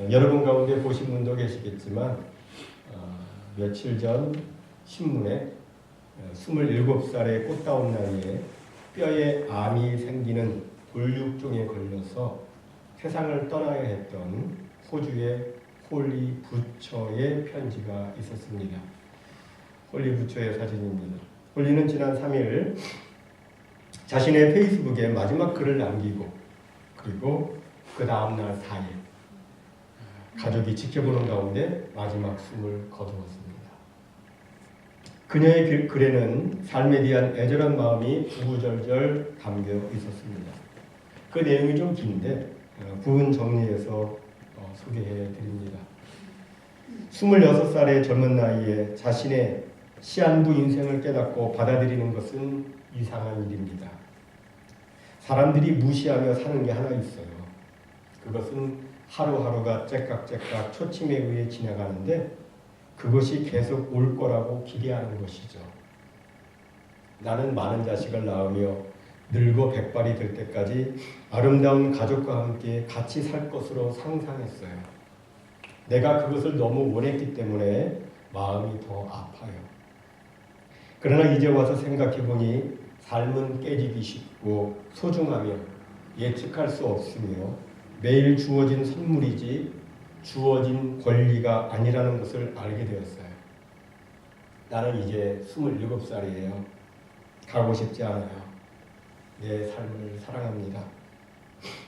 여러분 가운데 보신 분도 계시겠지만 며칠 전 신문에 27살의 꽃다운 나이에 뼈에 암이 생기는 골육종에 걸려서 세상을 떠나야 했던 호주의 홀리 부처의 편지가 있었습니다. 홀리 부처의 사진입니다. 홀리는 지난 3일 자신의 페이스북에 마지막 글을 남기고 그리고 그 다음날 4일 가족이 지켜보는 가운데 마지막 숨을 거두었습니다. 그녀의 글에는 삶에 대한 애절한 마음이 구구절절 담겨 있었습니다. 그 내용이 좀 긴데 부분 정리해서 소개해 드립니다. 26살의 젊은 나이에 자신의 시한부 인생을 깨닫고 받아들이는 것은 이상한 일입니다. 사람들이 무시하며 사는 게 하나 있어요. 그것은 하루하루가 째깍째깍 초침에 의해 지나가는데 그것이 계속 올 거라고 기대하는 것이죠. 나는 많은 자식을 낳으며 늙어 백발이 될 때까지 아름다운 가족과 함께 같이 살 것으로 상상했어요. 내가 그것을 너무 원했기 때문에 마음이 더 아파요. 그러나 이제 와서 생각해보니 삶은 깨지기 쉽고 소중하며 예측할 수 없으며 매일 주어진 선물이지 주어진 권리가 아니라는 것을 알게 되었어요. 나는 이제 27살이에요. 가고 싶지 않아요. 내 삶을 사랑합니다.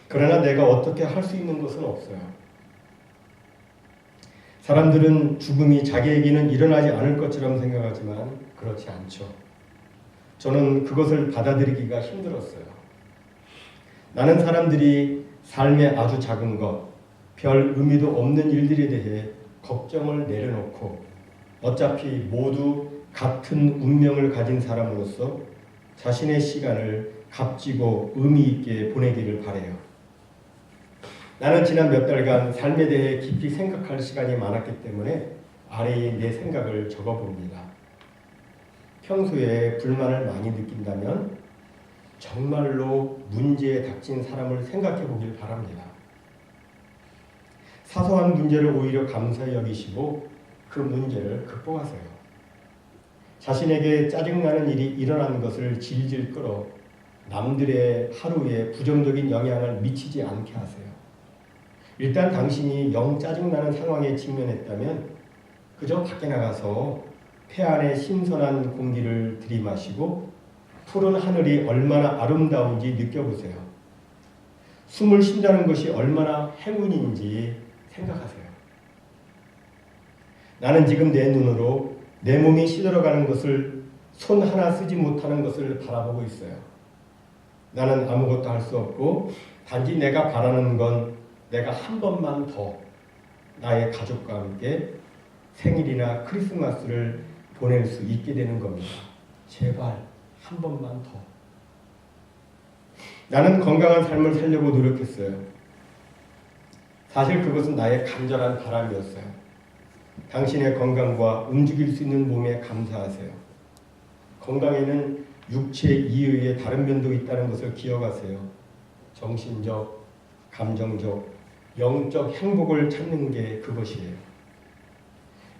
그러나 내가 어떻게 할 수 있는 것은 없어요. 사람들은 죽음이 자기에게는 일어나지 않을 것처럼 생각하지만 그렇지 않죠. 저는 그것을 받아들이기가 힘들었어요. 나는 사람들이 삶의 아주 작은 것, 별 의미도 없는 일들에 대해 걱정을 내려놓고 어차피 모두 같은 운명을 가진 사람으로서 자신의 시간을 값지고 의미 있게 보내기를 바라요. 나는 지난 몇 달간 삶에 대해 깊이 생각할 시간이 많았기 때문에 아래에 내 생각을 적어봅니다. 평소에 불만을 많이 느낀다면 정말로 문제에 닥친 사람을 생각해 보길 바랍니다. 사소한 문제를 오히려 감사히 여기시고 그 문제를 극복하세요. 자신에게 짜증나는 일이 일어나는 것을 질질 끌어 남들의 하루에 부정적인 영향을 미치지 않게 하세요. 일단 당신이 영 짜증나는 상황에 직면했다면 그저 밖에 나가서 폐 안에 신선한 공기를 들이마시고 푸른 하늘이 얼마나 아름다운지 느껴보세요. 숨을 쉰다는 것이 얼마나 행운인지 생각하세요. 나는 지금 내 눈으로 내 몸이 시들어가는 것을 손 하나 쓰지 못하는 것을 바라보고 있어요. 나는 아무것도 할 수 없고 단지 내가 바라는 건 내가 한 번만 더 나의 가족과 함께 생일이나 크리스마스를 보낼 수 있게 되는 겁니다. 제발 한 번만 더. 나는 건강한 삶을 살려고 노력했어요. 사실 그것은 나의 간절한 바람이었어요. 당신의 건강과 움직일 수 있는 몸에 감사하세요. 건강에는 육체 이외의 다른 면도 있다는 것을 기억하세요. 정신적, 감정적, 영적 행복을 찾는 게 그것이에요.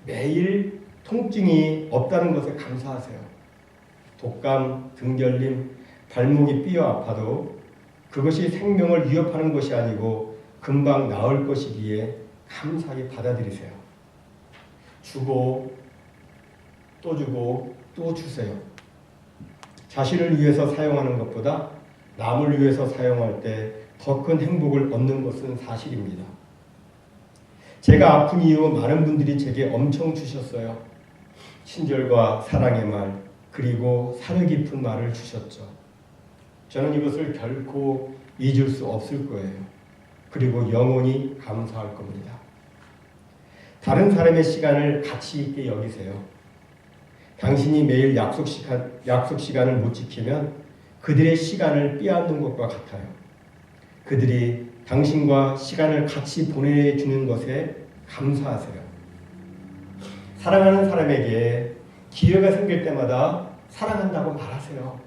매일 통증이 없다는 것에 감사하세요. 독감, 등결림, 발목이 삐어 아파도 그것이 생명을 위협하는 것이 아니고 금방 나을 것이기에 감사히 받아들이세요. 주고 또 주고 또 주세요. 자신을 위해서 사용하는 것보다 남을 위해서 사용할 때 더 큰 행복을 얻는 것은 사실입니다. 제가 아픈 이후 많은 분들이 제게 엄청 주셨어요. 친절과 사랑의 말, 그리고 사려 깊은 말을 주셨죠. 저는 이것을 결코 잊을 수 없을 거예요. 그리고 영원히 감사할 겁니다. 다른 사람의 시간을 가치 있게 여기세요. 당신이 매일 약속 시간을 못 지키면 그들의 시간을 빼앗는 것과 같아요. 그들이 당신과 시간을 같이 보내주는 것에 감사하세요. 사랑하는 사람에게 기회가 생길 때마다 사랑한다고 말하세요.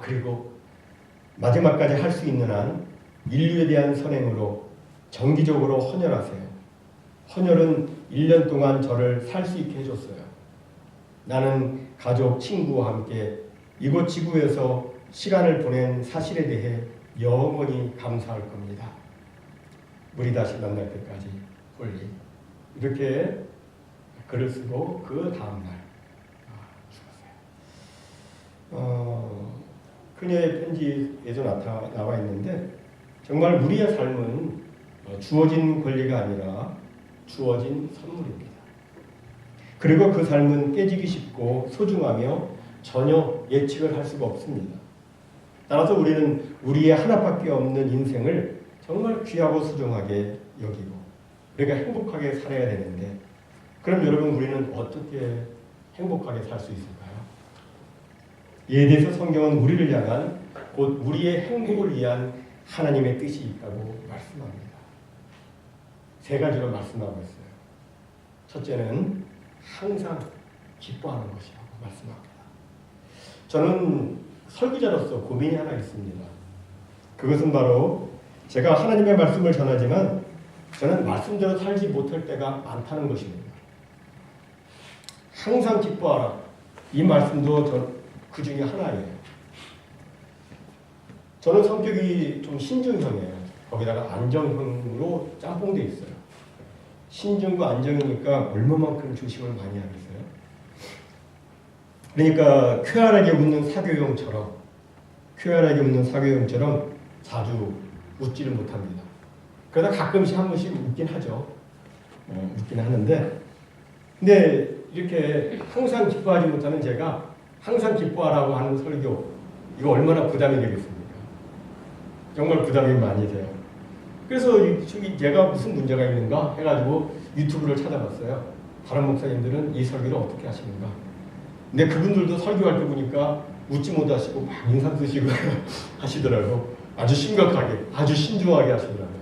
그리고 마지막까지 할 수 있는 한 인류에 대한 선행으로 정기적으로 헌혈하세요. 헌혈은 1년 동안 저를 살 수 있게 해줬어요. 나는 가족, 친구와 함께 이곳 지구에서 시간을 보낸 사실에 대해 영원히 감사할 겁니다. 우리 다시 만날 때까지 홀리. 이렇게 글을 쓰고 그 다음날 죽었어요. 그녀의 편지에도 나와 있는데 정말 우리의 삶은 주어진 권리가 아니라 주어진 선물입니다. 그리고 그 삶은 깨지기 쉽고 소중하며 전혀 예측을 할 수가 없습니다. 따라서 우리는 우리의 하나밖에 없는 인생을 정말 귀하고 소중하게 여기고 우리가 행복하게 살아야 되는데 그럼 여러분 우리는 어떻게 행복하게 살 수 있을까요? 이에 대해서 성경은 우리를 향한 곧 우리의 행복을 위한 하나님의 뜻이 있다고 말씀합니다. 세 가지로 말씀하고 있어요. 첫째는 항상 기뻐하는 것이라고 말씀합니다. 저는 설교자로서 고민이 하나 있습니다. 그것은 바로 제가 하나님의 말씀을 전하지만 저는 말씀대로 살지 못할 때가 많다는 것입니다. 항상 기뻐하라. 이 말씀도 그 중에 하나예요. 저는 성격이 좀 신중형이에요. 거기다가 안정형으로 짬뽕돼 있어요. 신중과 안정이니까 얼마만큼 조심을 많이 하겠어요. 그러니까 쾌활하게 웃는 사교형처럼 자주 웃지를 못합니다. 그러다 가끔씩 한 번씩 웃긴 하죠. 웃긴 하는데 근데 이렇게 항상 기뻐하지 못하는 제가 항상 기뻐하라고 하는 설교 이거 얼마나 부담이 되겠습니까? 정말 부담이 많이 돼요. 그래서 제가 무슨 문제가 있는가 해가지고 유튜브를 찾아봤어요. 다른 목사님들은 이 설교를 어떻게 하시는가. 근데 그분들도 설교할 때 보니까 웃지 못하시고 막 인상 쓰시고 하시더라고. 아주 심각하게, 아주 신중하게 하시더라고요.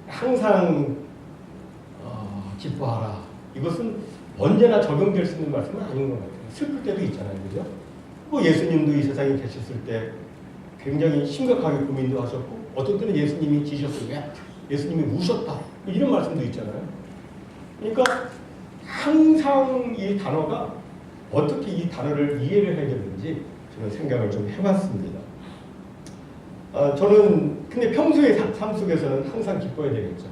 항상 기뻐하라. 이것은 언제나 적용될 수 있는 말씀은 아닌 것 같아요. 슬플 때도 있잖아요. 그죠? 뭐 예수님도 이 세상에 계셨을 때 굉장히 심각하게 고민도 하셨고 어떤 때는 예수님이 지셨어요. 예수님이 우셨다. 이런 말씀도 있잖아요. 그러니까 항상 이 단어가 어떻게 이 단어를 이해를 해야 되는지 저는 생각을 좀 해봤습니다. 저는 근데 평소의 삶 속에서는 항상 기뻐야 되겠죠.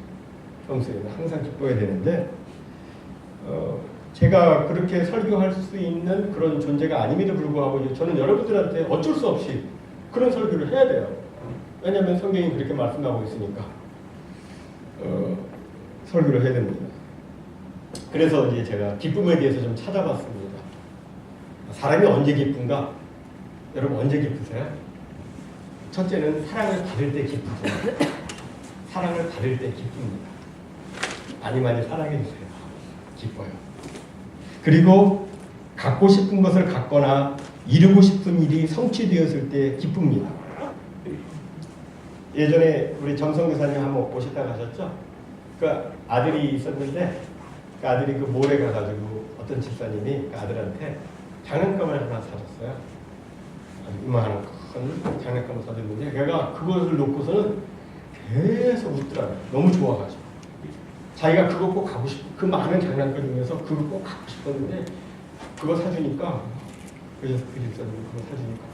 평소에는 항상 기뻐야 되는데 제가 그렇게 설교할 수 있는 그런 존재가 아님에도 불구하고 저는 여러분들한테 어쩔 수 없이 그런 설교를 해야 돼요. 왜냐하면 성경이 그렇게 말씀하고 있으니까 설교를 해야 됩니다. 그래서 이제 제가 기쁨에 대해서 좀 찾아봤습니다. 사람이 언제 기쁜가? 여러분 언제 기쁘세요? 첫째는 사랑을 받을 때 기쁘죠. 사랑을 받을 때 기쁩니다. 많이 많이 사랑해주세요. 기뻐요. 그리고 갖고 싶은 것을 갖거나 이루고 싶은 일이 성취되었을 때 기쁩니다. 예전에 우리 정성교사님 한번 오셨다 가셨죠? 그 아들이 있었는데 그 아들이 그 몰에 가가지고 어떤 집사님이 그 아들한테 장난감을 하나 사줬어요. 이만한 큰 장난감을 사줬는데 걔가 그것을 놓고서는 계속 웃더라고요. 너무 좋아가지고. 자기가 그거 꼭 가고 싶어. 그 많은 장난감 중에서 그거 꼭 갖고 싶었는데 그거 사주니까 그래서 그 집사님이 그거 사주니까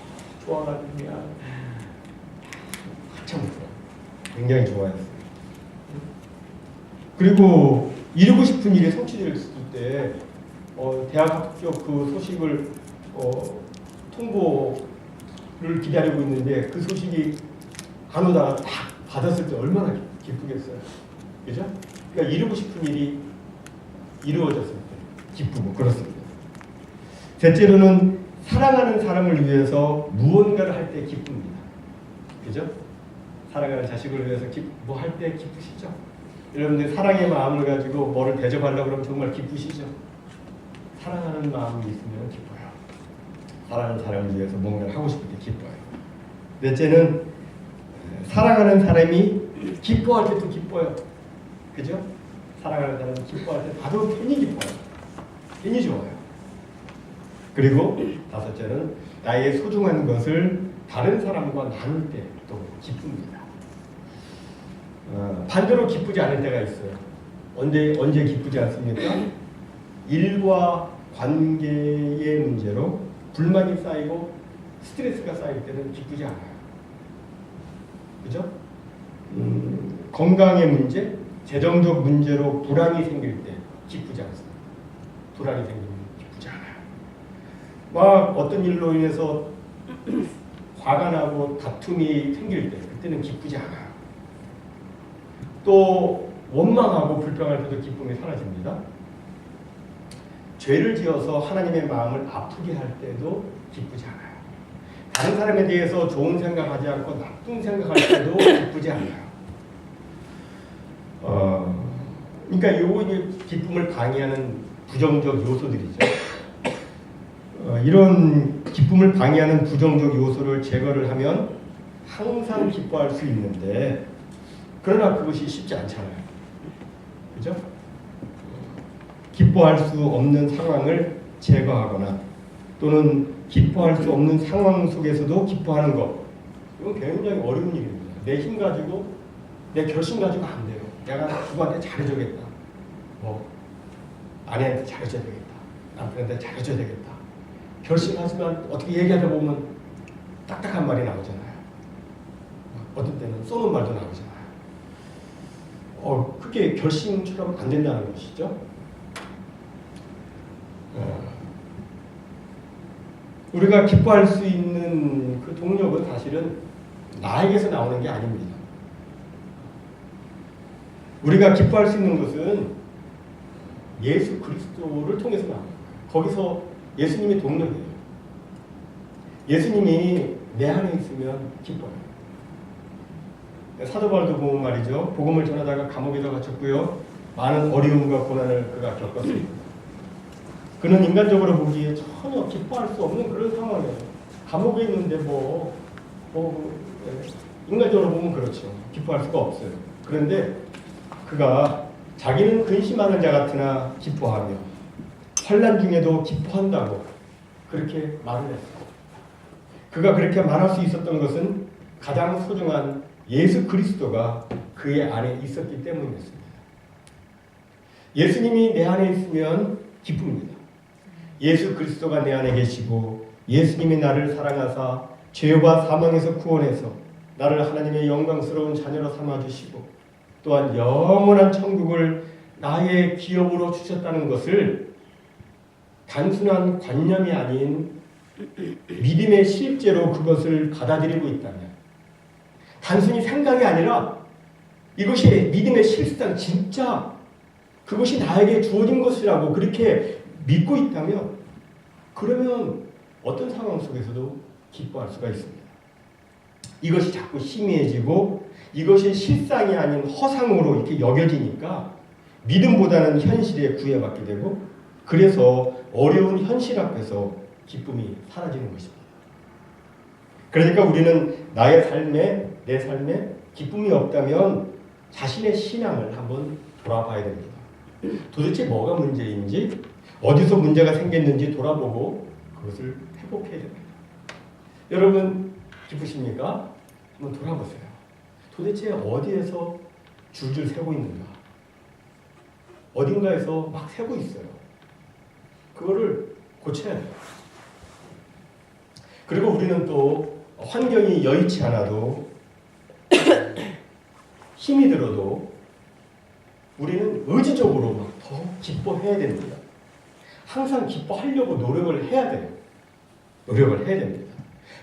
좋아가지고 그냥 한참 웃더라고요. 굉장히 좋아했어요. 그리고 이루고 싶은 일이 성취됐을 때 대학 합격 그 소식을 통보를 기다리고 있는데 그 소식이 안 오다가 딱 받았을 때 얼마나 기쁘겠어요. 그죠? 그러니까 이루고 싶은 일이 이루어졌을 때 기쁘고 그렇습니다. 셋째로는 사랑하는 사람을 위해서 무언가를 할 때 기쁩니다. 그죠? 사랑하는 자식을 위해서 뭐 할 때 기쁘시죠? 여러분들 사랑의 마음을 가지고 뭐를 대접하려고 그러면 정말 기쁘시죠? 사랑하는 마음이 있으면 기뻐요. 사랑하는 사람을 위해서 뭔가를 하고 싶을 때 기뻐요. 넷째는 사랑하는 사람이 기뻐할 때도 기뻐요. 그죠? 사랑하는 사람이 기뻐할 때 나도 괜히 기뻐요. 괜히 좋아요. 그리고 다섯째는 나의 소중한 것을 다른 사람과 나눌 때 또 기쁩니다. 반대로 기쁘지 않을 때가 있어요. 언제 기쁘지 않습니까? 일과 관계의 문제로 불만이 쌓이고 스트레스가 쌓일 때는 기쁘지 않아요. 그죠? 건강의 문제, 재정적 문제로 불안이 생길 때 기쁘지 않습니다. 불안이 생기면 기쁘지 않아요. 막 어떤 일로 인해서 화가 나고 다툼이 생길 때 그때는 기쁘지 않아요. 또 원망하고 불평할 때도 기쁨이 사라집니다. 죄를 지어서 하나님의 마음을 아프게 할 때도 기쁘지 않아요. 다른 사람에 대해서 좋은 생각하지 않고 나쁜 생각할 때도 기쁘지 않아요. 그러니까 요거 기쁨을 방해하는 부정적 요소들이죠. 이런 기쁨을 방해하는 부정적 요소를 제거를 하면 항상 기뻐할 수 있는데, 그러나 그것이 쉽지 않잖아요. 그죠? 기뻐할 수 없는 상황을 제거하거나 또는 기뻐할 수 없는 상황 속에서도 기뻐하는 것, 이건 굉장히 어려운 일입니다. 내 힘 가지고, 내 결심 가지고 안 돼요. 내가 누구한테 잘해줘야겠다. 아내한테 잘해줘야 되겠다. 남편한테 잘해줘야 되겠다. 결심하지만 어떻게 얘기하다 보면 딱딱한 말이 나오잖아요. 어떤 때는 쏘는 말도 나오잖아요. 그게 결심처럼 안 된다는 것이죠. 우리가 기뻐할 수 있는 그 동력은 사실은 나에게서 나오는 게 아닙니다. 우리가 기뻐할 수 있는 것은 예수 그리스도를 통해서 나옵니다. 거기서 예수님이 동력이에요. 예수님이 내 안에 있으면 기뻐요. 사도 바울도 보면 말이죠. 복음을 전하다가 감옥에서 갇혔고요. 많은 어려움과 고난을 그가 겪었습니다. 그는 인간적으로 보기에 전혀 기뻐할 수 없는 그런 상황이에요. 감옥에 있는데 인간적으로 보면 그렇죠. 기뻐할 수가 없어요. 그런데 그가 자기는 근심하는 자 같으나 기뻐하며 환난 중에도 기뻐한다고 그렇게 말을 했어요. 그가 그렇게 말할 수 있었던 것은 가장 소중한 예수 그리스도가 그의 안에 있었기 때문이었습니다. 예수님이 내 안에 있으면 기쁩니다. 예수 그리스도가 내 안에 계시고 예수님이 나를 사랑하사 죄와 사망에서 구원해서 나를 하나님의 영광스러운 자녀로 삼아주시고 또한 영원한 천국을 나의 기업으로 주셨다는 것을 단순한 관념이 아닌 믿음의 실제로 그것을 받아들이고 있다면, 단순히 생각이 아니라 이것이 믿음의 실상, 진짜 그것이 나에게 주어진 것이라고 그렇게 믿고 있다면, 그러면 어떤 상황 속에서도 기뻐할 수가 있습니다. 이것이 자꾸 희미해지고 이것이 실상이 아닌 허상으로 이렇게 여겨지니까 믿음보다는 현실에 구애받게 되고, 그래서 어려운 현실 앞에서 기쁨이 사라지는 것입니다. 그러니까 우리는 내 삶에 기쁨이 없다면 자신의 신앙을 한번 돌아봐야 됩니다. 도대체 뭐가 문제인지, 어디서 문제가 생겼는지 돌아보고 그것을 회복해야 됩니다. 여러분 기쁘십니까? 한번 돌아보세요. 도대체 어디에서 줄줄 세고 있는가? 어딘가에서 막 세고 있어요. 그거를 고쳐야 돼요. 그리고 우리는 또 환경이 여의치 않아도 힘이 들어도 우리는 의지적으로 막 더 기뻐해야 됩니다. 항상 기뻐하려고 노력을 해야 돼요. 노력을 해야 됩니다.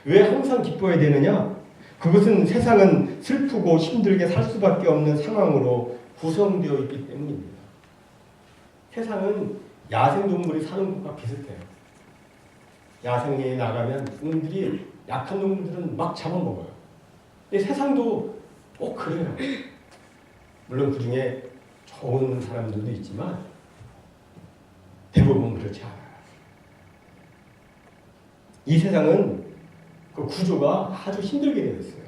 왜 항상 기뻐해야 되느냐? 그것은 세상은 슬프고 힘들게 살 수밖에 없는 상황으로 구성되어 있기 때문입니다. 세상은 야생동물이 사는 것과 비슷해요. 야생에 나가면 놈들이 약한 놈들은 막 잡아먹어요. 근데 세상도 꼭 그래요. 물론 그 중에 좋은 사람들도 있지만 대부분 그렇지 않아요. 이 세상은 그 구조가 아주 힘들게 되어 있어요.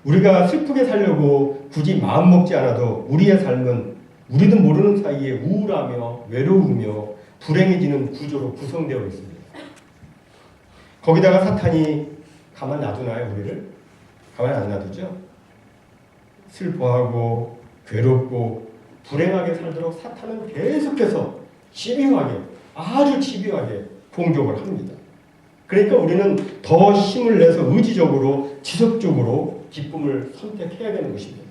우리가 슬프게 살려고 굳이 마음 먹지 않아도 우리의 삶은 우리도 모르는 사이에 우울하며 외로우며 불행해지는 구조로 구성되어 있습니다. 거기다가 사탄이 가만 놔두나요, 우리를? 가만히 안 놔두죠? 슬퍼하고 괴롭고 불행하게 살도록 사탄은 계속해서 집요하게, 아주 집요하게 공격을 합니다. 그러니까 우리는 더 힘을 내서 의지적으로 지속적으로 기쁨을 선택해야 되는 것입니다.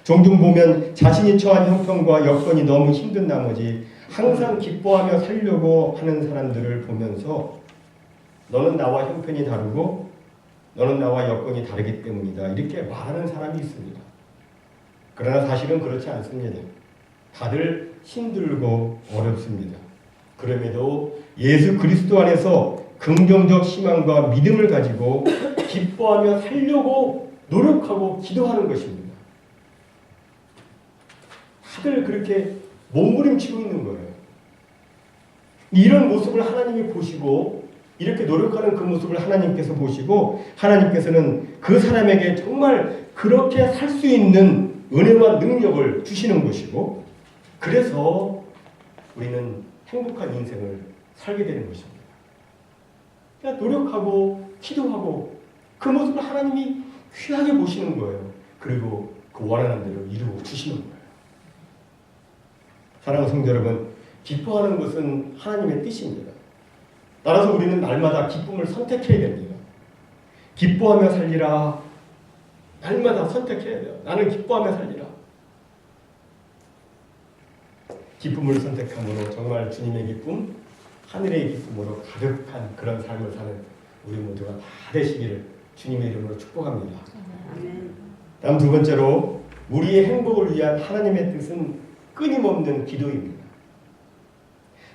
종종 보면 자신이 처한 형편과 여건이 너무 힘든 나머지 항상 기뻐하며 살려고 하는 사람들을 보면서 너는 나와 형편이 다르고 너는 나와 여건이 다르기 때문이다, 이렇게 말하는 사람이 있습니다. 그러나 사실은 그렇지 않습니다. 다들 힘들고 어렵습니다. 그럼에도 예수 그리스도 안에서 긍정적 희망과 믿음을 가지고 기뻐하며 살려고 노력하고 기도하는 것입니다. 다들 그렇게 몸부림치고 있는 거예요. 이런 모습을 하나님이 보시고 이렇게 노력하는 그 모습을 하나님께서 보시고 하나님께서는 그 사람에게 정말 그렇게 살 수 있는 은혜와 능력을 주시는 것이고, 그래서 우리는 행복한 인생을 살게 되는 것입니다. 그냥 노력하고 기도하고 그 모습을 하나님이 귀하게 보시는 거예요. 그리고 그 원하는 대로 이루어 주시는 거예요. 사랑하는 성도 여러분, 기뻐하는 것은 하나님의 뜻입니다. 따라서 우리는 날마다 기쁨을 선택해야 됩니다. 기뻐하며 살리라. 날마다 선택해야 돼요. 나는 기뻐하며 살리라. 기쁨을 선택함으로 정말 주님의 기쁨, 하늘의 기쁨으로 가득한 그런 삶을 사는 우리 모두가 다 되시기를 주님의 이름으로 축복합니다. 다음 두 번째로, 우리의 행복을 위한 하나님의 뜻은 끊임없는 기도입니다.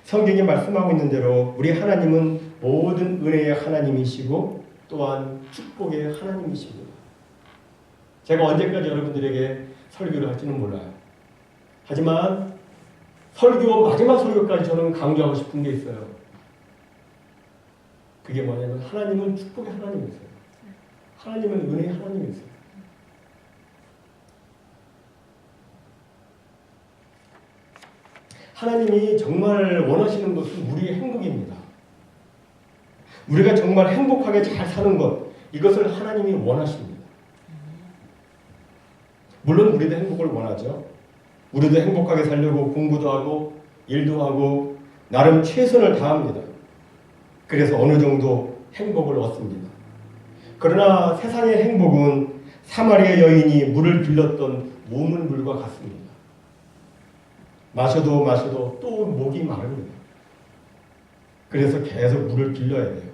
성경이 말씀하고 있는 대로 우리 하나님은 모든 은혜의 하나님이시고 또한 축복의 하나님이십니다. 제가 언제까지 여러분들에게 설교를 할지는 몰라요. 하지만 설교 마지막 설교까지 저는 강조하고 싶은 게 있어요. 그게 뭐냐면 하나님은 축복의 하나님이세요. 하나님은 은혜의 하나님이세요. 하나님이 정말 원하시는 것은 우리의 행복입니다. 우리가 정말 행복하게 잘 사는 것, 이것을 하나님이 원하십니다. 물론 우리도 행복을 원하죠. 우리도 행복하게 살려고 공부도 하고 일도 하고 나름 최선을 다합니다. 그래서 어느 정도 행복을 얻습니다. 그러나 세상의 행복은 사마리아 여인이 물을 길렀던 우물물과 같습니다. 마셔도 마셔도 또 목이 마릅니다. 그래서 계속 물을 길러야 돼요.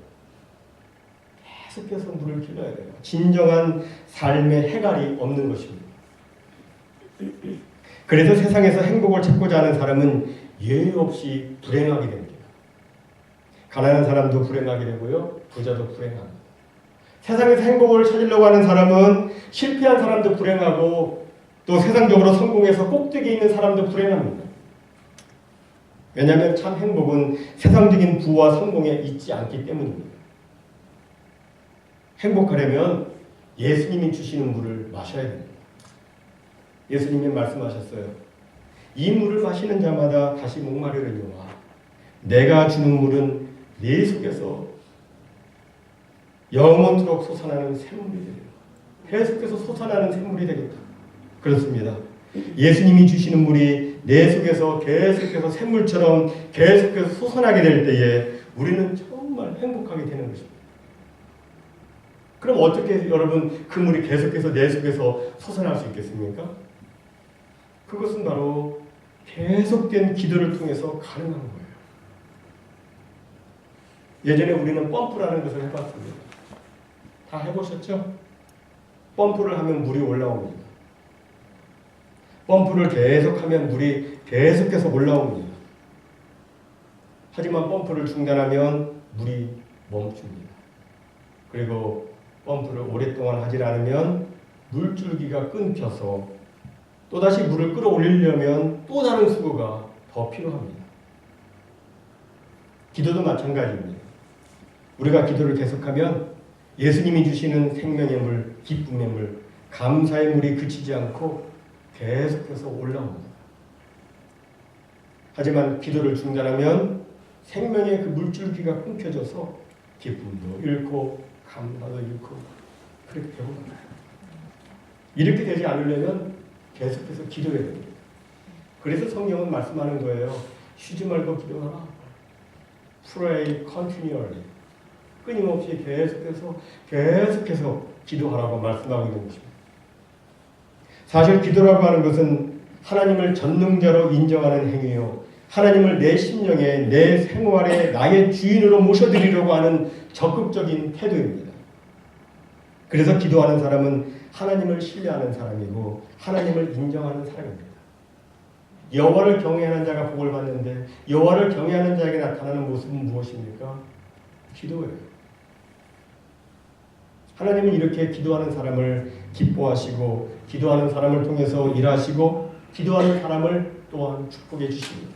계속해서 물을 길러야 돼요. 진정한 삶의 해갈이 없는 것입니다. 그래서 세상에서 행복을 찾고자 하는 사람은 예외 없이 불행하게 됩니다. 가난한 사람도 불행하게 되고요, 부자도 불행합니다. 세상에서 행복을 찾으려고 하는 사람은 실패한 사람도 불행하고 또 세상적으로 성공해서 꼭대기에 있는 사람도 불행합니다. 왜냐하면 참 행복은 세상적인 부와 성공에 있지 않기 때문입니다. 행복하려면 예수님이 주시는 물을 마셔야 됩니다. 예수님이 말씀하셨어요. 이 물을 마시는 자마다 다시 목마르려니와 내가 주는 물은 네 속에서 영원토록 솟아나는 샘물이 되리라. 계속해서 솟아나는 샘물이 되겠다. 그렇습니다. 예수님이 주시는 물이 내 속에서 계속해서 샘물처럼 계속해서 솟아나게 될 때에 우리는 정말 행복하게 되는 것입니다. 그럼 어떻게 여러분 그 물이 계속해서 내 속에서 솟아날 수 있겠습니까? 그것은 바로 계속된 기도를 통해서 가능한 거예요. 예전에 우리는 펌프라는 것을 해봤습니다. 다 해보셨죠? 펌프를 하면 물이 올라옵니다. 펌프를 계속하면 물이 계속해서 올라옵니다. 하지만 펌프를 중단하면 물이 멈춥니다. 그리고 펌프를 오랫동안 하지 않으면 물줄기가 끊겨서 또다시 물을 끌어올리려면 또 다른 수고가 더 필요합니다. 기도도 마찬가지입니다. 우리가 기도를 계속하면 예수님이 주시는 생명의 물, 기쁨의 물, 감사의 물이 그치지 않고 계속해서 올라옵니다. 하지만 기도를 중단하면 생명의 그 물줄기가 끊겨져서 기쁨도 잃고 감사도 잃고 그렇게 되고 말아요. 이렇게 되지 않으려면 계속해서 기도해야 됩니다. 그래서 성경은 말씀하는 거예요. 쉬지 말고 기도하라. Pray continually. 끊임없이 계속해서 기도하라고 말씀하고 있는 것입니다. 사실 기도라고 하는 것은 하나님을 전능자로 인정하는 행위요. 하나님을 내 심령에, 내 생활에 나의 주인으로 모셔드리려고 하는 적극적인 태도입니다. 그래서 기도하는 사람은 하나님을 신뢰하는 사람이고 하나님을 인정하는 사람입니다. 여호와를 경외하는 자가 복을 받는데 여호와를 경외하는 자에게 나타나는 모습은 무엇입니까? 기도예요. 하나님은 이렇게 기도하는 사람을 기뻐하시고 기도하는 사람을 통해서 일하시고 기도하는 사람을 또한 축복해 주십니다.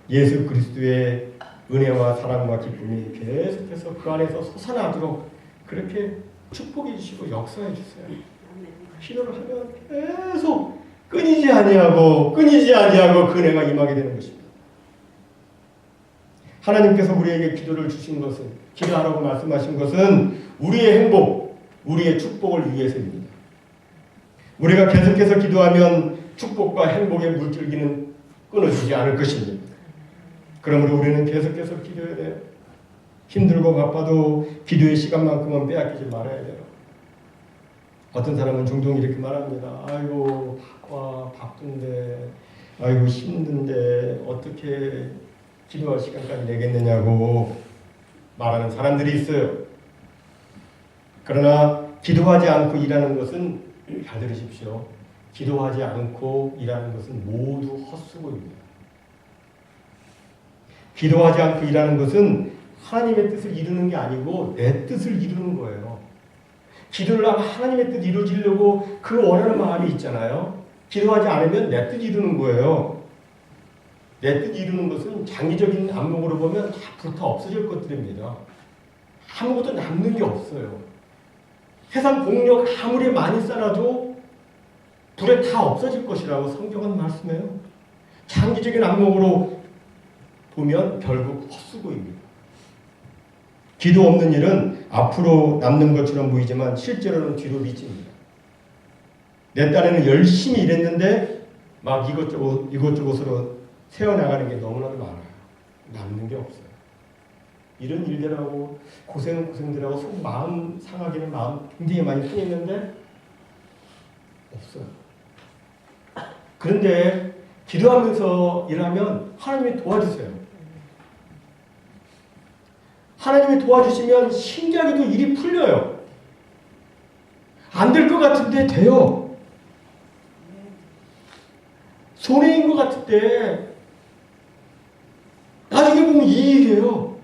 예수 그리스도의 은혜와 사랑과 기쁨이 계속해서 그 안에서 솟아나도록 그렇게 축복해 주시고 역사해 주세요. 기도를 하면 계속 끊이지 아니하고 그 은혜가 임하게 되는 것입니다. 하나님께서 우리에게 기도를 주신 것은, 기도하라고 말씀하신 것은 우리의 행복, 우리의 축복을 위해서입니다. 우리가 계속해서 기도하면 축복과 행복의 물줄기는 끊어지지 않을 것입니다. 그러므로 우리는 계속해서 기도해야 돼요. 힘들고 바빠도 기도의 시간만큼은 빼앗기지 말아야 돼요. 어떤 사람은 종종 이렇게 말합니다. 아이고 바쁜데, 아이고 힘든데 어떻게 기도할 시간까지 내겠느냐고 말하는 사람들이 있어요. 그러나 기도하지 않고 일하는 것은, 잘 들으십시오. 기도하지 않고 일하는 것은 모두 헛수고입니다. 기도하지 않고 일하는 것은 하나님의 뜻을 이루는 게 아니고 내 뜻을 이루는 거예요. 기도를 하면 하나님의 뜻 이루어지려고 그 원하는 마음이 있잖아요. 기도하지 않으면 내 뜻 이루는 거예요. 내 뜻 이루는 것은 장기적인 안목으로 보면 다 불타 없어질 것들입니다. 아무것도 남는 게 없어요. 세상 공력 아무리 많이 쌓아도 불에 다 없어질 것이라고 성경은 말씀해요. 장기적인 안목으로 보면 결국 헛수고입니다. 기도 없는 일은 앞으로 남는 것처럼 보이지만 실제로는 뒤로 미칩니다. 내 딴에는 열심히 일했는데 막 이것저것으로 새어나가는 게 너무나도 많아요. 남는 게 없어요. 이런 일들하고 고생들하고 속 마음 상하기는 마음 굉장히 많이 쓰이는데 없어요. 그런데 기도하면서 일하면 하나님이 도와주세요. 하나님이 도와주시면 신기하게도 일이 풀려요. 안 될 것 같은데 돼요. 손해인 것 같을 때 나중에 보면 이익이에요.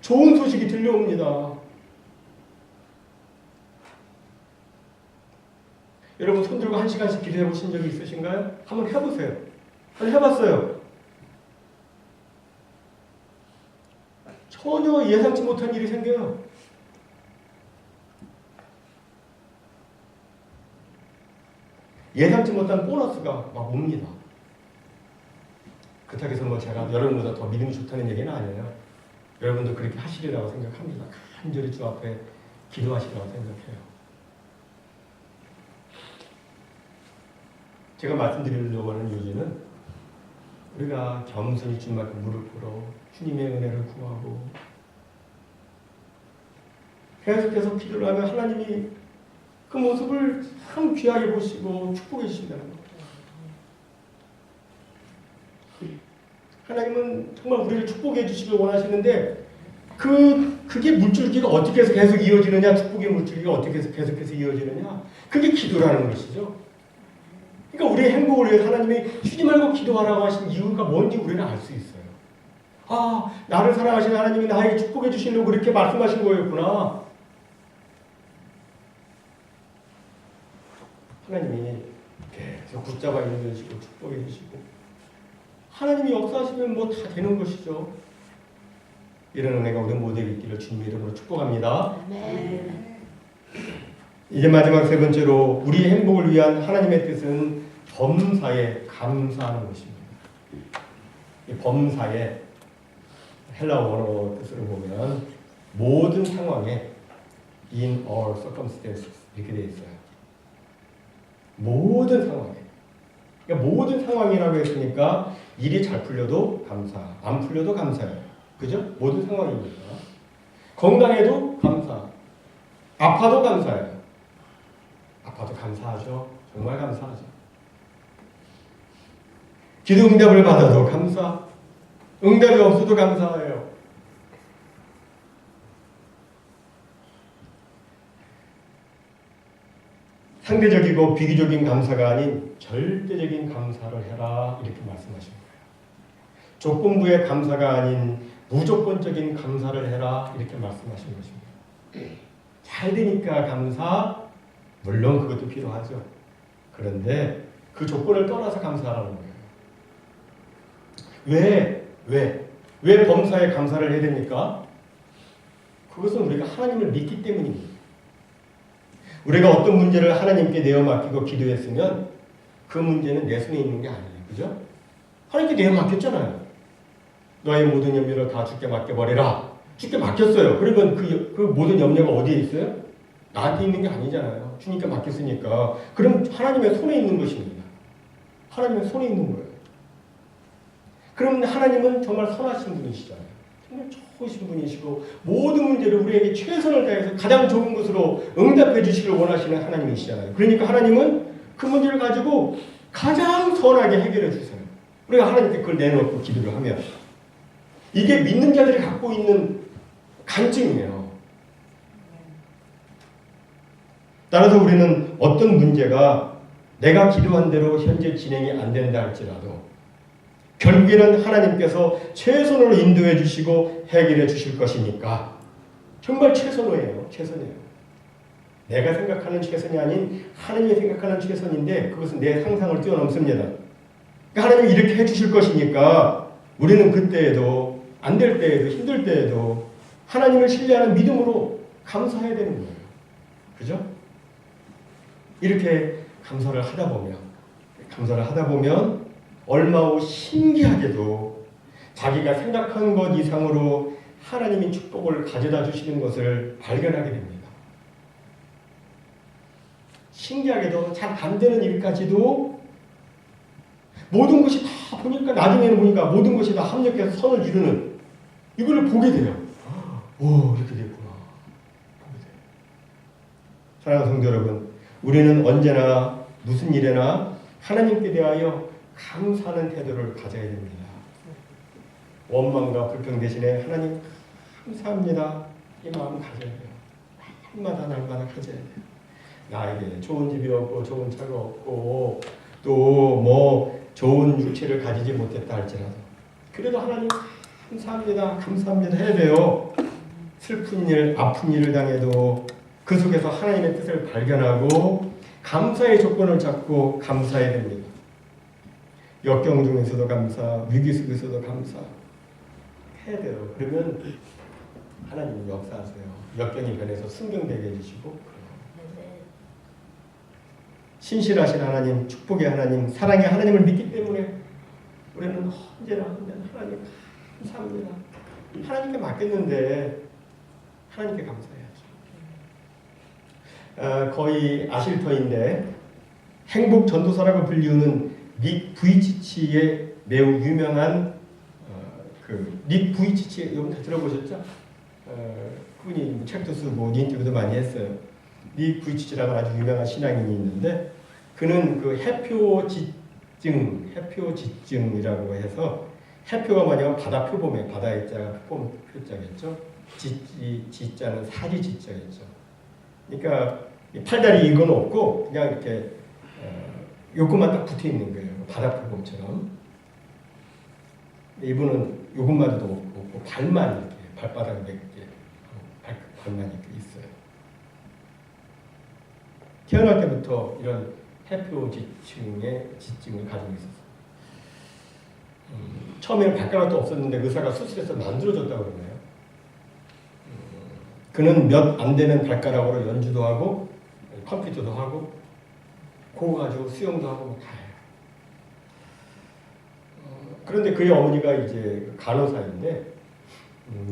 좋은 소식이 들려옵니다. 여러분 손 들고 1시간씩 기도해 보신 적이 있으신가요? 한번 해보세요. 한번 해봤어요. 전혀 예상치 못한 일이 생겨요. 예상치 못한 보너스가 막 옵니다. 그렇다고 해서 제가 여러분보다 더 믿음이 좋다는 얘기는 아니에요. 여러분도 그렇게 하시리라고 생각합니다. 간절히 주 앞에 기도하시라고 생각해요. 제가 말씀드리려고 하는 요지는 우리가 겸손히 주님 앞에 무릎 꿇어 주님의 은혜를 구하고 계속해서 기도를 하면 하나님이 그 모습을 참 귀하게 보시고 축복해 주신다는 겁니다. 하나님은 정말 우리를 축복해 주시길 원하시는데 그게 물줄기가 어떻게 해서 계속 이어지느냐, 축복의 물줄기가 어떻게 해서 계속해서 이어지느냐, 그게 기도라는 것이죠. 그러니까 우리의 행복을 위해서 하나님이 쉬지 말고 기도하라고 하신 이유가 뭔지 우리는 알 수 있어요. 아, 나를 사랑하시는 하나님이 나에게 축복해 주시려고 그렇게 말씀하신 거였구나. 하나님이 계속 붙잡아 인도해주시고 축복해 주시고 하나님이 역사하시면 뭐 다 되는 것이죠. 이런 은혜가 우리 모두에게 있기를 주님의 이름으로 축복합니다. 네. 이제 마지막 세 번째로 우리의 행복을 위한 하나님의 뜻은 범사에 감사하는 것입니다. 이 범사에 헬라어 원어 뜻으로 보면 모든 상황에 in all circumstances 이렇게 돼 있어요. 모든 상황에. 그러니까 모든 상황이라고 했으니까 일이 잘 풀려도 감사, 안 풀려도 감사해요. 그죠? 모든 상황이니까. 건강해도 감사, 아파도 감사해요. 아파도 감사하죠. 정말 감사하죠. 기도 응답을 받아도 감사, 응답이 없어도 감사해요. 상대적이고 비교적인 감사가 아닌 절대적인 감사를 해라 이렇게 말씀하신 거예요. 조건부의 감사가 아닌 무조건적인 감사를 해라 이렇게 말씀하신 것입니다. 잘 되니까 감사, 물론 그것도 필요하죠. 그런데 그 조건을 떠나서 감사하라는 거예요. 왜 범사에 감사를 해야 됩니까? 그것은 우리가 하나님을 믿기 때문입니다. 우리가 어떤 문제를 하나님께 내어 맡기고 기도했으면 그 문제는 내 손에 있는 게 아니에요. 그죠? 하나님께 내어 맡겼잖아요. 너의 모든 염려를 다 주께 맡겨버리라. 주께 맡겼어요. 그러면 그 모든 염려가 어디에 있어요? 나한테 있는 게 아니잖아요. 주님께 맡겼으니까. 그럼 하나님의 손에 있는 것입니다. 하나님의 손에 있는 거예요. 그럼 하나님은 정말 선하신 분이시잖아요. 정말 좋으신 분이시고 모든 문제를 우리에게 최선을 다해서 가장 좋은 것으로 응답해 주시기를 원하시는 하나님이시잖아요. 그러니까 하나님은 그 문제를 가지고 가장 선하게 해결해 주세요. 우리가 하나님께 그걸 내놓고 기도를 하면 이게 믿는 자들이 갖고 있는 간증이에요. 따라서 우리는 어떤 문제가 내가 기도한 대로 현재 진행이 안 된다 할지라도 결국에는 하나님께서 최선으로 인도해 주시고 해결해 주실 것이니까 정말 최선이에요. 내가 생각하는 최선이 아닌 하나님이 생각하는 최선인데 그것은 내 상상을 뛰어넘습니다. 그러니까 하나님이 이렇게 해 주실 것이니까 우리는 그때에도 안 될 때에도 힘들 때에도 하나님을 신뢰하는 믿음으로 감사해야 되는 거예요. 그죠? 이렇게 감사를 하다 보면 얼마 후 신기하게도 자기가 생각한 것 이상으로 하나님이 축복을 가져다 주시는 것을 발견하게 됩니다. 신기하게도 잘 안 되는 일까지도 모든 것이 다 보니까 나중에는 보니까 모든 것이 다 합력해서 선을 이루는 이거를 보게 돼요. 오, 이렇게 됐구나. 보게 돼요. 사랑하는 성도 여러분, 우리는 언제나 무슨 일에나 하나님께 대하여 감사하는 태도를 가져야 됩니다. 원망과 불평 대신에 하나님 감사합니다. 이 마음 가져야 돼요. 날마다 가져야 돼요. 나에게 좋은 집이 없고 좋은 차가 없고 또 뭐 좋은 육체를 가지지 못했다 할지라도 그래도 하나님 감사합니다 해야 돼요. 슬픈 일, 아픈 일을 당해도 그 속에서 하나님의 뜻을 발견하고 감사의 조건을 잡고 감사해야 됩니다. 역경 중에서도 감사, 위기 속에서도 감사 해야 돼요. 그러면 하나님이 역사하세요. 역경이 변해서 순경되게 해주시고 신실하신 하나님, 축복의 하나님, 사랑의 하나님을 믿기 때문에 우리는 언제나 하나님 감사합니다. 하나님께 맡겼는데 하나님께 감사해야죠. 거의 아실 터인데 행복 전도사라고 불리우는 닉 부이치치의 매우 유명한 닉 부이치치 여러분 다 들어보셨죠? 그분이 책도 쓰고 인터뷰도 많이 했어요. 닉 부이치치라는 아주 유명한 신앙인이 있는데 그는 그 해표지증이라고 해서 해표가 뭐냐면 바다 표범에 바다의 자가 표자겠죠. 지자는 사지 지자겠죠. 그러니까 팔다리 이건 없고 그냥 이렇게 요것만 딱 붙어 있는 거예요. 바다 표범처럼. 이분은 요것마저도 없고 발만 이렇게 발바닥 몇 개, 발만 이렇게 있어요. 태어날 때부터 이런 해표 지증의 지증을 가지고 있었어요. 처음에는 발가락도 없었는데 의사가 수술해서 만들어줬다고 그러네요. 그는 몇 안 되는 발가락으로 연주도 하고 컴퓨터도 하고 그거 가지고 수영도 하고 다 해요. 그런데 그의 어머니가 이제 간호사인데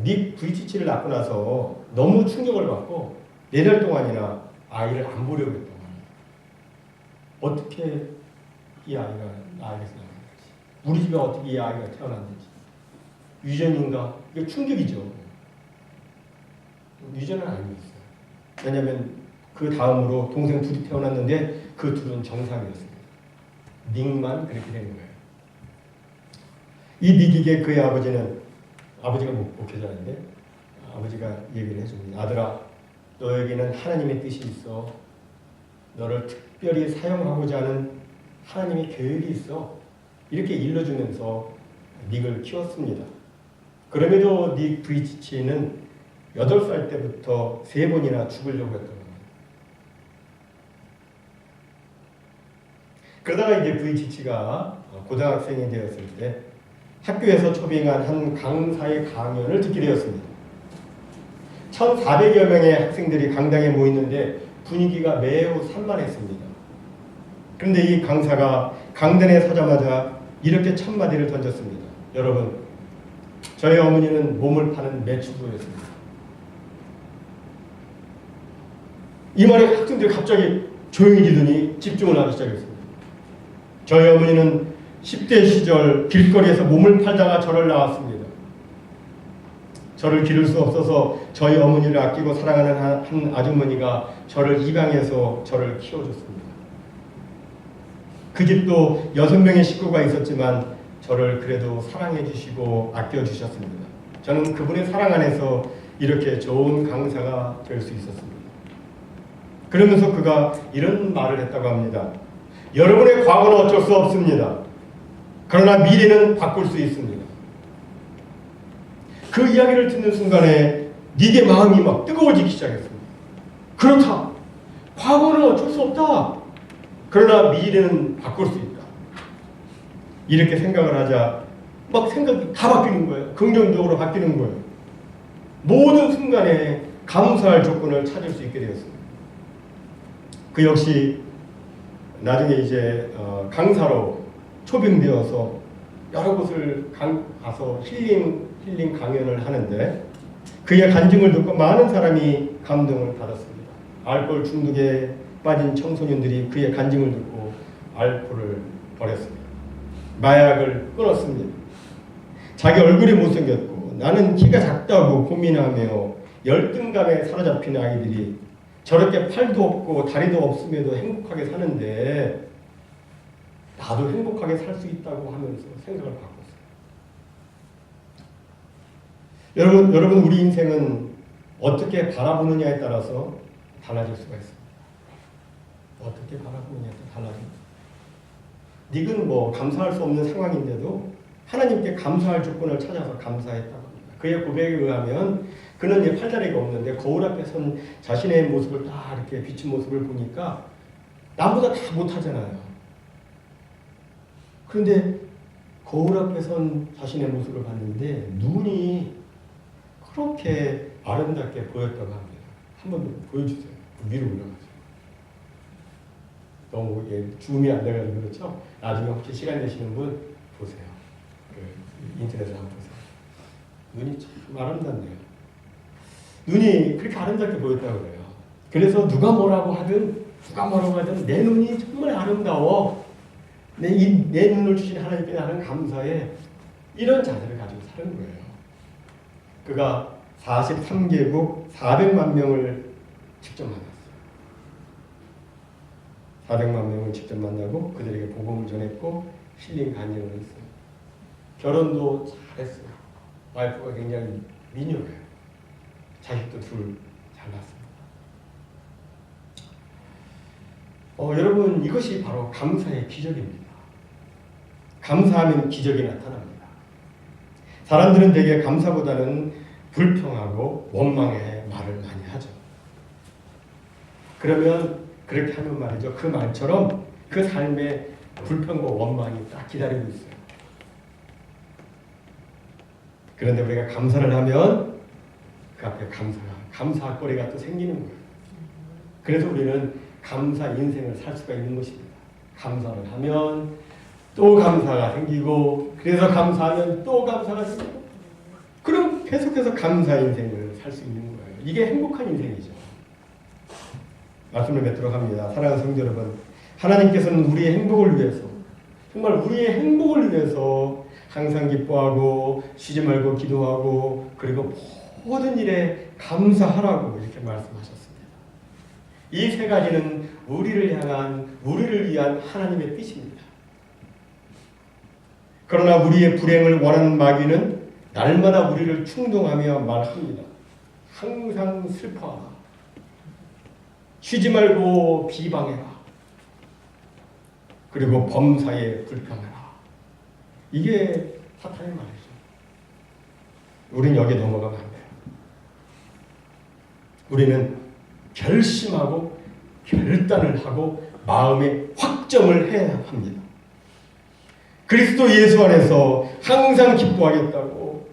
닉 부이치치를 낳고 나서 너무 충격을 받고 4달 동안이나 아이를 안 보려고 했단 말이에요. 어떻게 이 아이가 나에게서 나왔는지, 우리 집에 어떻게 이 아이가 태어났는지, 유전인가? 이게 충격이죠. 유전은 아니었어요. 왜냐하면 그 다음으로 동생 둘이 태어났는데 그 둘은 정상이었습니다. 닉만 그렇게 된 거예요. 이 닉에게 그의 아버지가 목회자인데 아버지가 얘기를 해줍니다. 아들아, 너에게는 하나님의 뜻이 있어. 너를 특별히 사용하고자 하는 하나님의 계획이 있어. 이렇게 일러주면서 닉을 키웠습니다. 그럼에도 닉 브이치치는 8살 때부터 3번이나 죽으려고 했던 겁니다. 그러다가 이제 브이치치가 고등학생이 되었을 때 학교에서 초빙한 한 강사의 강연을 듣게 되었습니다. 1,400여 명의 학생들이 강당에 모였는데 분위기가 매우 산만했습니다. 그런데 이 강사가 강단에 서자마자 이렇게 첫 마디를 던졌습니다. 여러분, 저희 어머니는 몸을 파는 매출부였습니다. 이 말에 학생들이 갑자기 조용해지더니 집중을 하기 시작했습니다. 저희 어머니는 10대 시절 길거리에서 몸을 팔다가 절을 나왔습니다. 저를 기를 수 없어서 저희 어머니를 아끼고 사랑하는 한 아주머니가 저를 입양해서 저를 키워줬습니다. 그 집도 6명의 식구가 있었지만 저를 그래도 사랑해 주시고 아껴 주셨습니다. 저는 그분의 사랑 안에서 이렇게 좋은 강사가 될 수 있었습니다. 그러면서 그가 이런 말을 했다고 합니다. 여러분의 과거는 어쩔 수 없습니다. 그러나 미래는 바꿀 수 있습니다. 그 이야기를 듣는 순간에 닉의 마음이 막 뜨거워지기 시작했습니다. 그렇다. 과거는 어쩔 수 없다. 그러나 미래는 바꿀 수 있다. 이렇게 생각을 하자 막 생각이 다 바뀌는 거예요. 긍정적으로 바뀌는 거예요. 모든 순간에 감사할 조건을 찾을 수 있게 되었습니다. 그 역시 나중에 이제 강사로 초빙되어서 여러 곳을 가서 힐링 강연을 하는데 그의 간증을 듣고 많은 사람이 감동을 받았습니다. 알코올 중독에 빠진 청소년들이 그의 간증을 듣고 알코올을 버렸습니다. 마약을 끊었습니다. 자기 얼굴이 못생겼고 나는 키가 작다고 고민하며 열등감에 사로잡힌 아이들이 저렇게 팔도 없고 다리도 없음에도 행복하게 사는데 나도 행복하게 살 수 있다고 하면서 생각을 바꿨어요. 여러분 우리 인생은 어떻게 바라보느냐에 따라서 달라질 수가 있습니다. 어떻게 바라보느냐에 따라 달라집니다. 닉은 뭐 감사할 수 없는 상황인데도 하나님께 감사할 조건을 찾아서 감사했다고 합니다. 그의 고백에 의하면 그는 팔다리가 없는데 거울 앞에 선 자신의 모습을 딱 이렇게 비친 모습을 보니까 남보다 다 못하잖아요. 그런데 거울 앞에 선 자신의 모습을 봤는데 눈이 그렇게 아름답게 보였다고 합니다. 한번 보여주세요. 위로 올라가세요. 너무 줌이 안 돼가지고 그렇죠? 나중에 혹시 시간 되시는 분 보세요. 인터넷에 한번 보세요. 눈이 참 아름답네요. 눈이 그렇게 아름답게 보였다고 그래요. 그래서 누가 뭐라고 하든 내 눈이 정말 아름다워. 내 눈을 주신 하나님께 나는 감사해. 이런 자세를 가지고 사는 거예요. 그가 43개국 400만 명을 직접 만났어요. 400만 명을 직접 만나고 그들에게 복음을 전했고 힐링 간증을 했어요. 결혼도 잘했어요. 와이프가 굉장히 미녀예요. 자식도 둘 잘 낳았습니다. 여러분 이것이 바로 감사의 기적입니다. 감사하면 기적이 나타납니다. 사람들은 대개 감사보다는 불평하고 원망의 말을 많이 하죠. 그러면 그렇게 하면 말이죠. 그 말처럼 그 삶에 불평과 원망이 딱 기다리고 있어요. 그런데 우리가 감사를 하면 그 앞에 감사할 거리가 또 생기는 거예요. 그래서 우리는 감사 인생을 살 수가 있는 것입니다. 감사를 하면 또 감사가 생기고 그래서 감사하면 또 감사가 생기고 그럼 계속해서 감사 인생을 살 수 있는 거예요. 이게 행복한 인생이죠. 말씀을 맺도록 합니다. 사랑하는 성도 여러분, 하나님께서는 우리의 행복을 위해서, 정말 우리의 행복을 위해서 항상 기뻐하고 쉬지 말고 기도하고 그리고 모든 일에 감사하라고 이렇게 말씀하셨습니다. 이 세 가지는 우리를 위한 하나님의 뜻입니다. 그러나 우리의 불행을 원하는 마귀는 날마다 우리를 충동하며 말합니다. 항상 슬퍼하라. 쉬지 말고 비방해라. 그리고 범사에 불평해라. 이게 사탄의 말이죠. 우리는 여기에 넘어가면 안 돼요. 우리는 결심하고 결단을 하고 마음의 확정을 해야 합니다. 그리스도 예수 안에서 항상 기뻐하겠다고,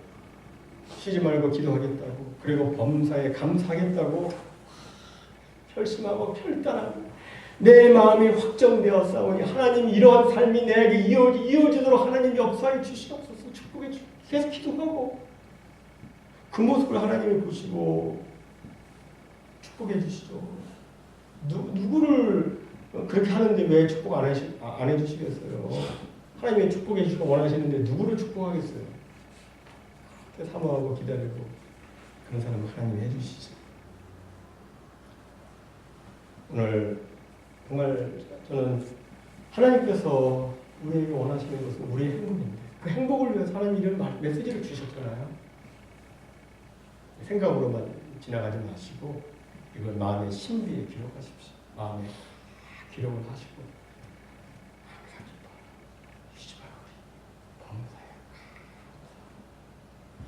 쉬지 말고 기도하겠다고, 그리고 범사에 감사하겠다고 결심하고 결단하고 내 마음이 확정되어 싸우니 하나님 이러한 삶이 내게 이어지도록 하나님 역사해 주시옵소서. 축복해 주시옵소서. 계속 기도하고 그 모습을 하나님이 보시고 축복해 주시죠. 누구를 그렇게 하는데 왜 축복 안 해주시겠어요? 하나님이 축복해 주시고 원하시는데 누구를 축복하겠어요? 사모하고 기다리고 그런 사람은 하나님이 해주시죠. 오늘 정말 저는 하나님께서 우리에게 원하시는 것은 우리의 행복인데 그 행복을 위해서 하나님이 이런 메시지를 주셨잖아요. 생각으로만 지나가지 마시고 이걸 마음의 신비에 기록하십시오. 마음에 기록을 하시고 항상 기뻐하라. 쉬지 말고 범사에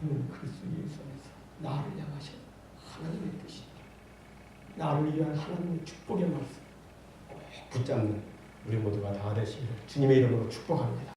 이는 그리스도 예수 안에서 나를 향하신 하나님의 뜻입니다. 나를 위한 하나님의 축복의 말씀 붙잡는 우리 모두가 다 되시기를 주님의 이름으로 축복합니다.